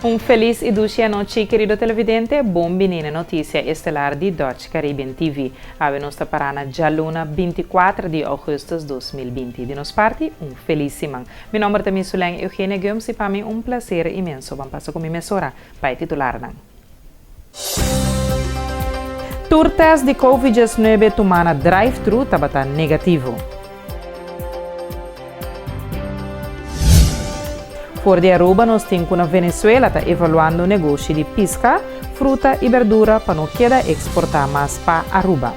Un feliz e ducia noite, querido televidente. Bombinina notícia estelar de Dutch Caribbean TV. Ave nossa parana Jaluna 24 de agosto de 2020. De nos parte, feliz semana. Meu nome é Suleng Eugênia Gomes e para mim prazer imenso. Vamos passar com minha emissora para titular. Tour test de Covid-19 tomana drive-thru estava negativo. Por de Aruba, nós temos na Venezuela está evaluando o negócio de pesca, fruta e verdura para não querer exportar mais para Aruba.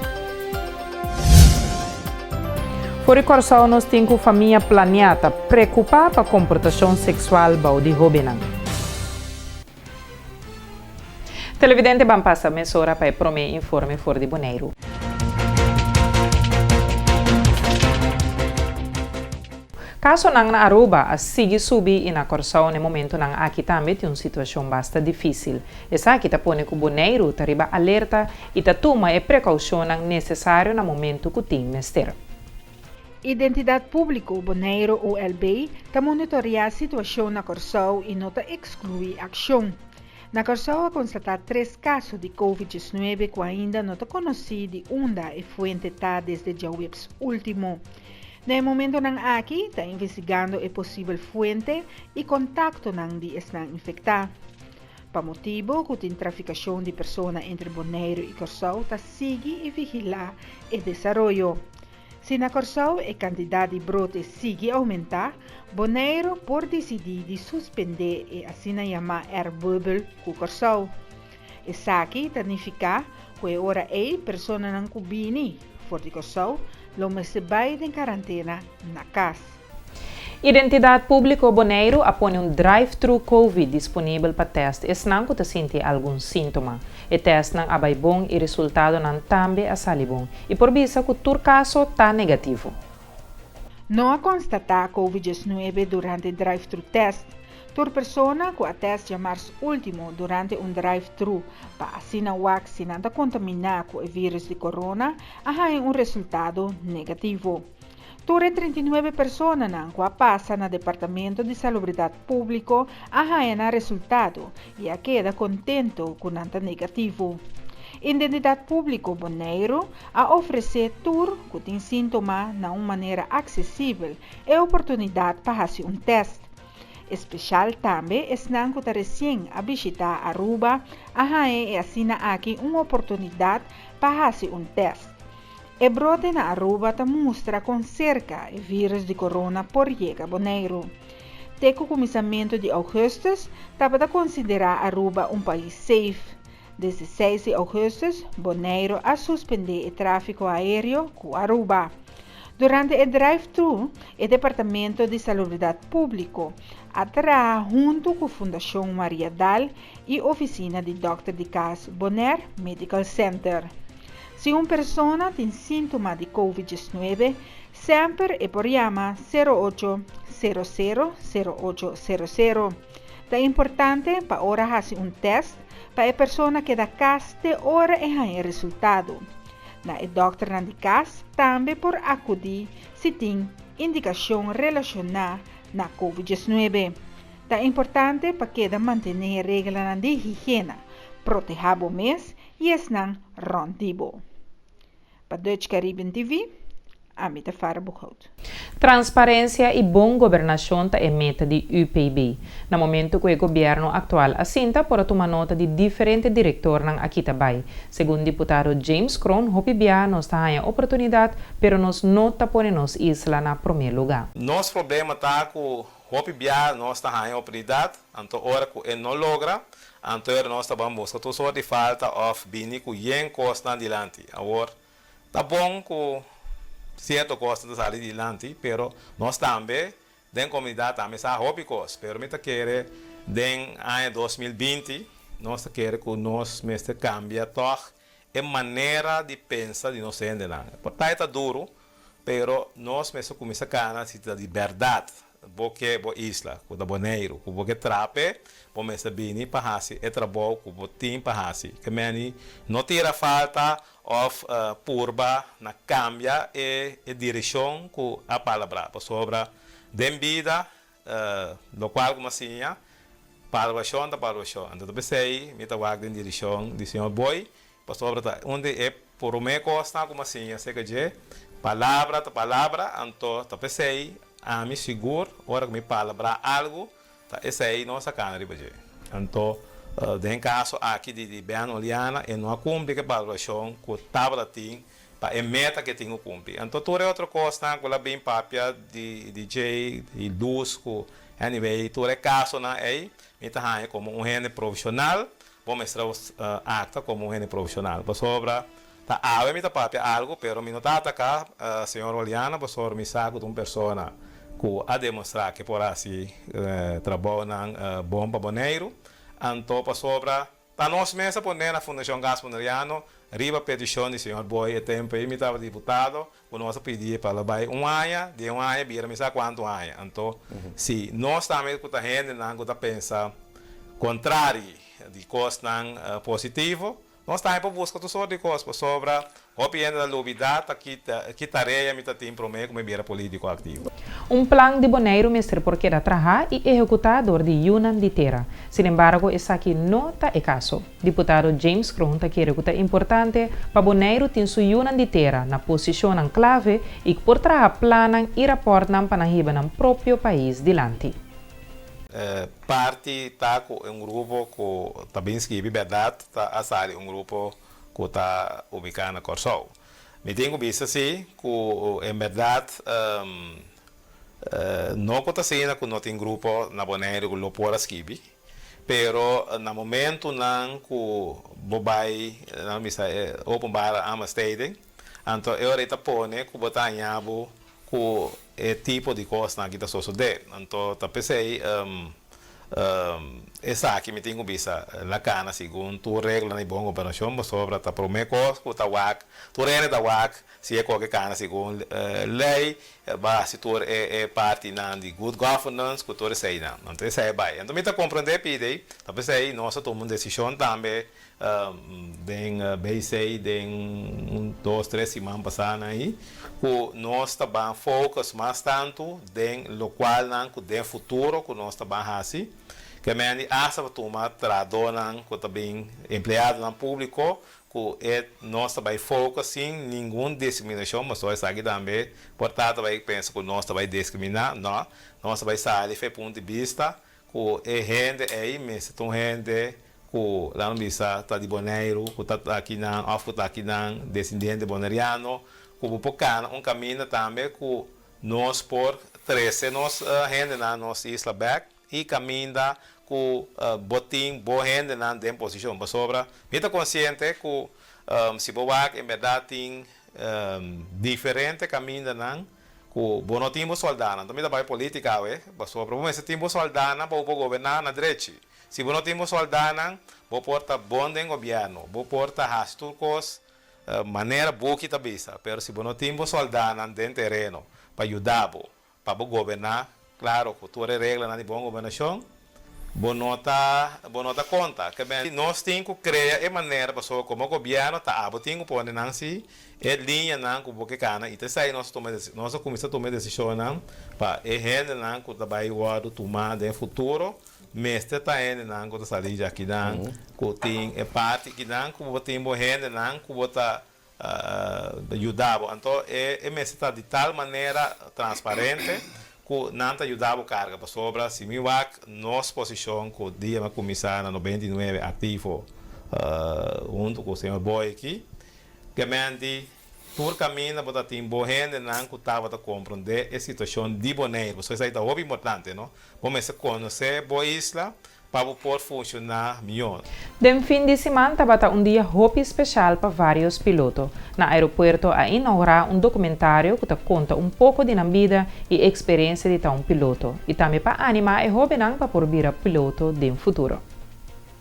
Por de Corsão, nós temos família planeada preocupada para a comportação sexual de jovens. Televidente vamos passar a emissora para prometer informe for de Bonaire. Caso nang na Aruba, a sige subi e na Corsão no momento nang aqui também tem uma situação bastante difícil. Essa aqui tá pone que o Bonaire tá riba alerta e tá toma e precaução necessário no momento que tem mester. Identidade Pública Bonaire OLB tá monitorear a situação na Corsão e não tá excluir ação. Na Corsão, a constatar 3 casos de Covid-19 que ainda não está conhecido de onde a fuente está desde dia último. No momento nang aqui, está investigando a possível fuente e contacto nang de estão infectados. Para motivo que tem traficação de pessoas entre Bonaire e Corsão, está sigue e vigilar o desenvolvimento. Se na Corsão a quantidade de brote sigue a aumentar, Bonaire por decidir de suspender e assim chamar air bubble com Corsão. Isso aqui significa que ora a pessoa não cubini for de Corsão, Loma se vai em quarentena na casa. Identidade Pública Bonaire apone drive-thru COVID disponível para teste e não que sente algum sintoma. O teste não abai bom e resultado não também a sali bom. E por vista que o caso está negativo. Não a constatar Covid-19 durante o drive-thru test. Tur persona que a teste março último durante drive-thru para assim se não contaminar com o vírus de corona, há resultado negativo. Tur 39 pessoas que passa no Departamento de Salubridade Pública há resultado e a queda contento com nada negativo. Identidade Pública Bonaire a oferecer tur que tem sintoma de uma maneira acessível e oportunidade para fazer teste. Especial também estão que recém a visitar Aruba, e assina aqui uma oportunidade para fazer teste. O brote na Aruba mostra com cerca o vírus de corona por chegar a Bonaire. Desde o começamento de agosto, estava a considerar Aruba país safe. Desde 6 de agosto, Bonaire a suspender o tráfego aéreo com Aruba. Durante o drive-thru, o Departamento de Salubridade Pública atrás junto com a Fundação Maria Dal e a Oficina de Dr. de Cas Bonaire Medical Center. Se uma pessoa tem sintoma de Covid-19, sempre é por chamar 0800-0800. É importante para ora fazer teste para a pessoa que da casa de hora e resultado. Na o doctor de casa também por acudir se tem indicação relacionada na Covid-19. É importante para que manter regras de higiene, proteger o mês e estar rondibo. Para Dutch Caribbean TV, Amita Farabuhout. Transparência e boa governação é meta de UPB. No momento que o governo atual assinta por tomar nota de diferentes diretores aqui também. Segundo o deputado James Cron, UPB nós está em oportunidade, pero nós não está pondo nos isla na primeiro lugar. Nosso problema está com o UPB nós está em oportunidade, então hora que ele não logra, então nós está vamos buscar só de falta of bini com yen costa adiante. Agora tá bom com certo custo de sair adiante, pero nós também, da comunidade também está hobbycos, pero me quer den ano 2020, nós quer que nós mestre cambia toch a maneira de pensar de nós ainda lá. Portanto está duro, pero nós mestre começa a ganhar a liberdade, porque bo isla, com da Bonaire, com porque trape, bo mestre bini para hasi, e trabalho com bo tim para hasi, que meni não tira falta of purba na cambia e direção com a palavra sobre dem vida, lo qual como assim palvação da palvação. Então, eu pensei, me estava em direção do senhor Boy, para sobre onde é por o meu costa, como assim, sei que é palavra, então, eu pensei, a mim seguro, hora que me palavra algo, esse aí nossa cana de baixo. Então, em caso aqui de Biano Oliana, eu não cumpre que palvação, que tabla tem, para a meta que tenho cumprir. Então, tudo é outra coisa, que ela bem papia de DJ, de luz, que anyway, tudo é caso, aí, me tá como um rende profissional, vou mostrar os acta como um rende profissional. Para sobra, tá ave me tá papia algo, pero me não tá atacar, senhor Oliana, para sobra me saco de uma pessoa que a demonstrar que por assim trabalha na bomba boneiro, então para sobra, tá nós mesmo por na Fundação Gas Boneriano, riba petição do senhor Boy, e tempo aí me estava deputado, o nosso pedido para levar de um ano, vira me sabe quanto ano. Então, se nós também que está rende, não que pensa contrário de coisa positivo, nós também para buscar tudo sobre coisa, para sobra, opinião da novidade, que tarefa me tem para mim como vira político ativo. Plano de Boneiro mestre porque da trabalhar e executador de Yunnan de Terra. Sin embargo, esse aqui não está o caso. Deputado James Krohn está querendo que é importante para Boneiro ter sua Yunnan de Terra na posição em clave e por trabalhar planan e raportam para na no próprio país dilante. Parte está com um grupo que também escreve verdade, está a sair grupo que está ubicado na Corsol. Me tenho visto assim, que em verdade não está sendo que não tem grupo na Bonaire que não pode escrever, pero no momento não que bobai não me sai open bar ama steden, então eu ahorita pone que botar em abo que é tipo de coisa que está sucedendo. Então, eu pensei, essa aqui me tenho visto na cana, segundo tu regra na boa operação, mas sobre a primeira coisa, que tu regra da WAC, se é qualquer cana, segundo lei, se tu é parte de good governance, que tu sei não. Então, isso é bem. Então, me está compreender, pede, eu pensei, nós tomamos decisão também, BC, den 2-3 semanas passadas aí, que nós também focus mais tanto no local, no futuro, que nós também assim, que a gente acha que tomar trabalho, que também empregado no público, que nós também focus sem nenhuma discriminação, mas só isso aqui também, portanto, também penso que nós também discriminar, não, nós também sair do ponto de vista que é gente aí, mas se tu gente que lá no Bisa está de Boneiro, que está aqui na descendente boneriano, que um caminho também que nós por 13 nós gente na nossa isla back e caminho que botim boa gente na dem posição, mas sobra, me está consciente que se boak em verdade tem diferente caminho não que bom timbo soldado, então me dá para política, mas sobra, mas se timbo soldado para governar na direita. Se você não tem soldado, você porta bom de governo, você porta rasturcos, maneira boa que está vista. Mas se você não tem soldado no terreno para ajudar, para governar, claro, que toda regra na boa governação, você não está conta. Nós temos que criar uma maneira para como o governo está, você tem que pôr é linha que você quer, e daí nós começamos a tomar decisão para a gente que trabalha tomar no futuro. Mestre está indo na que está ali já que não, que tem parte que não, que você tem morrendo não, que você ajudava. Então é mestre está de tal maneira transparente que não está ajudava carga para sobra. Se me vai nossa posição que o dia vai começar no 99 ativo junto com o senhor Boy aqui, que mente por caminho para ter morrendo não que estava a compreender a situação de Bonaire. Isso é muito importante, não? Vamos conhecer boa isla para poder funcionar melhor. De fim de semana, estava dia muito especial para vários pilotos. No aeroporto, a inaugurar documentário que conta pouco da vida e experiência de piloto. E também para animar o jovem para por vir piloto no futuro.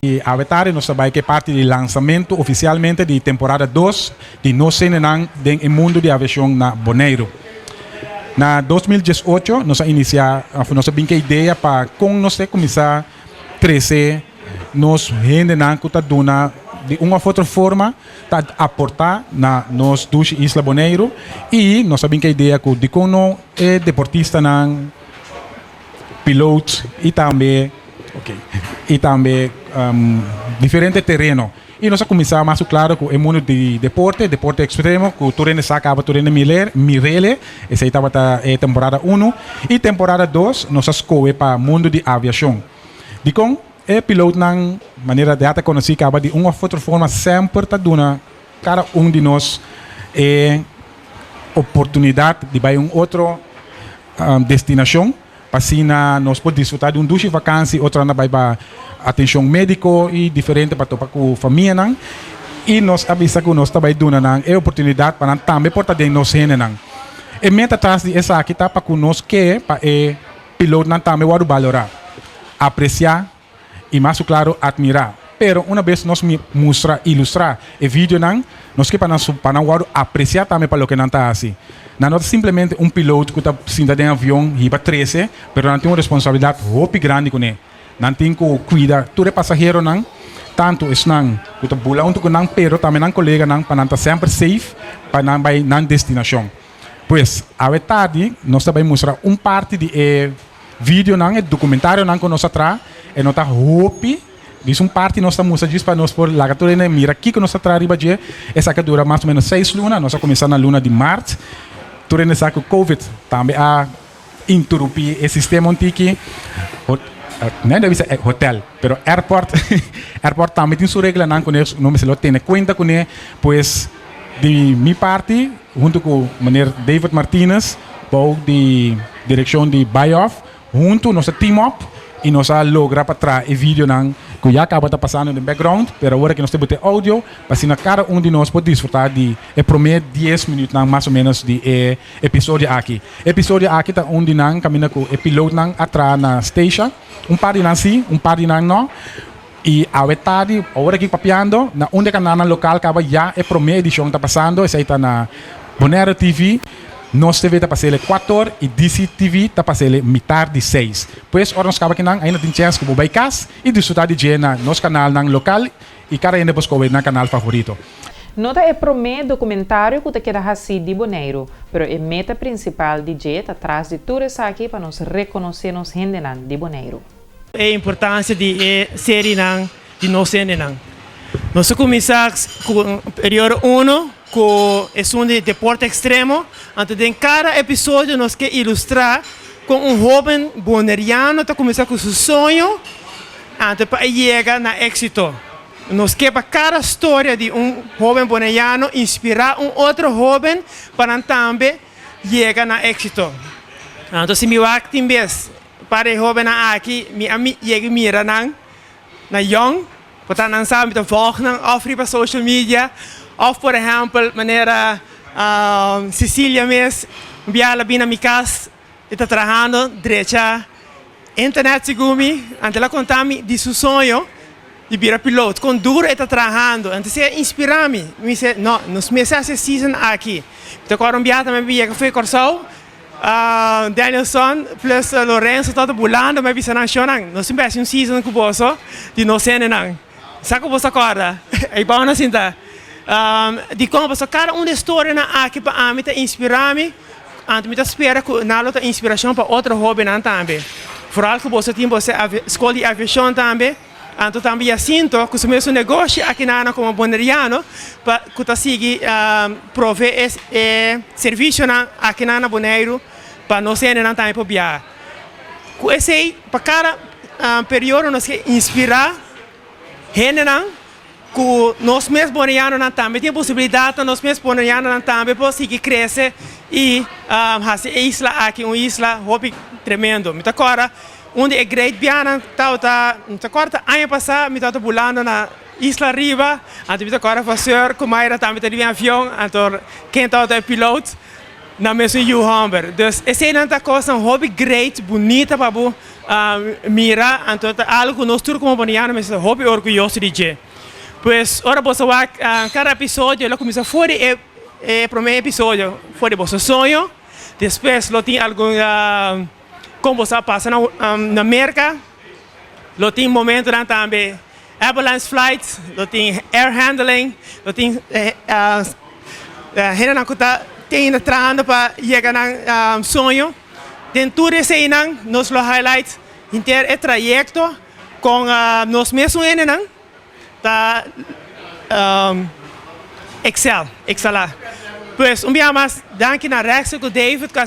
E a Vetare nós trabalhamos que parte do lançamento oficialmente de temporada 2 de nós Senenang no mundo de aviação na Bonaire. Na 2018 nós iniciamos nossa ideia para com nós começar a crescer nós gente na que está dando de uma outra forma tá aportar na nós duas Isla Bonaire e nós sabemos que a ideia que de como é deportista na piloto e também Ok. E também diferente terreno. E nós começamos mais claro com o mundo de deporte extremo, com o Turene Sacaba, Turene Mirele, essa aí estava a temporada 1. E temporada 2, nós escolhemos para o mundo de aviação. De com o piloto, na maneira de até conhecer, acaba de uma ou outra forma sempre está dando cada de nós oportunidade de ir a outra destinação, para assim nós podemos desfrutar de duas vacâncias, outra vai para atenção médica e diferente para topar com a família. Não? E nós avisamos que nós também dando a oportunidade para também portar de nós. E meta atrás de essa aqui está para que nós que para o piloto não também vai valorar, apreciar e mais claro admirar. Pero uma vez nós ilustrar o vídeo nós que para nós apreciar também para o que não está assim. Não é simplesmente piloto que está sentado em avião e para 13, mas não tem uma responsabilidade muito grande com ele. Não tem que cuidar todo o passageiro não, tanto é não que está bulando com não, pero também não colega não para não estar sempre safe para não vai na destinação. Pois a tarde nós também mostrar parte de vídeo não, documentário não que nós atrás e nós está hope. Diz parte nós estamos mostrando para nós por lá que mira aqui que nós atrás arriba de essa que dura mais ou menos 6 lunas, nós começamos na luna de março. Turene sabe que o COVID também a interromper esse sistema antigo. Não deve ser hotel, pero airport também tem sua regra não conheço, não me se lo tem conta com ele, pois de minha parte junto com o maneiro David Martinez, ou de direção de Buyoff, junto nosso team up e nós logra para trás o vídeo não que já acaba de passando no background, pero agora que nós temos áudio, para assim cada de nós pode desfrutar de o primeiro 10 minutos não, mais ou menos de episódio aqui. Episódio aqui está onde não caminha com o piloto não atrás na station, par de não sim, par de não. E a tarde, agora que papiando, na onde canal local acaba já a primeira edição está passando, essa aí está na Bonaire TV. Nós TV está passando 4 e DC TV está passando metade de 6. Pois, nós acaba que ainda tem chance que vai casa e desfrutar de na nosso canal local e cada ainda busca na canal favorito. Nota é o primeiro documentário que queda assim de Bonaire, pero a meta principal de Jet atrás de tudo isso aqui para nos reconhecer nos gente de Bonaire. A importância de série de nós gente. Nós começamos com o período 1, com o de deporte extremo. Então, em cada episódio, nós queremos ilustrar com jovem bonaireano que começa com seu sonho, para chegar na êxito. Nós queremos cada história de jovem bonaireano inspirar outro jovem para também chegar na êxito. Então, se me vai tem vez para o jovem aqui, me chega mira na young, para não sabe de volgen of para social media. Of, por exemplo, maneira Cecília mesmo, viala bem na minha casa, está trabalhando, direita, internet segumi, ante ela contar-me de seu sonho, de virar piloto, com duro está trabalhando, ante se inspirar-me, me disse, não, nos meses essa season aqui, então agora viala também via que foi Corsol, Danielson plus Lorenzo, todo bulando, mas bisa nacional, nós temos season com você, de nós não, sabe você acorda, aí bom na cinta. De como cada uma história aqui para mim inspirar-me, antes me espera que na outra inspiração para outro hobby também. Vooral que você tem você escola de aviação também, então também sinto que o meu negócio aqui na como bonaireano para que tu siga prover serviço aqui na Bonaire para nós também para viajar. Com esse para cada período nós que inspirar gente que nós mesmos bonaireanos também tem possibilidade nós mesmos bonaireanos também para seguir crescer e fazer isla aqui uma isla hobby tremendo. Então agora onde é great biana tá agora ano passado me tá pulando na isla Riva, então agora fazer como era também tem avião, então quem tá é piloto na mesma U-Humber. Dus essa é uma coisa hobby great bonita para mirar, então algo nós todos como bonaireanos mas hobby orgulhoso de gente. Pois, ora você vai, cada episódio, ela começa fora o primeiro episódio, fora do seu sonho, depois, ela tem algum, como você passa na América, ela tem momento também, ambulance flights, ela tem air handling, ela tem, tem trabalhando para chegar no sonho, dentro desse aí, nós highlight inteiro o trajeto, com nós mesmos ainda tá Excel lá. Pois dia mais danke na reactie com David, que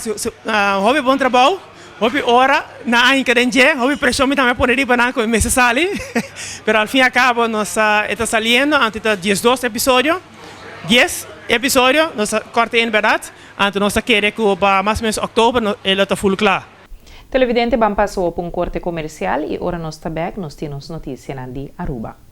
hobby bom trabalho, hobby hora na ainda hobby pressão me também poderia para com meses ali, pero al fin y al cabo nos está saliendo antes de 10 episódios, nos corta em verdade, antes nós queremos que para mais ou menos outubro ele está full claro. Televidente, vamos passar por um corte comercial e ora nós está back, nós temos notícia de Aruba.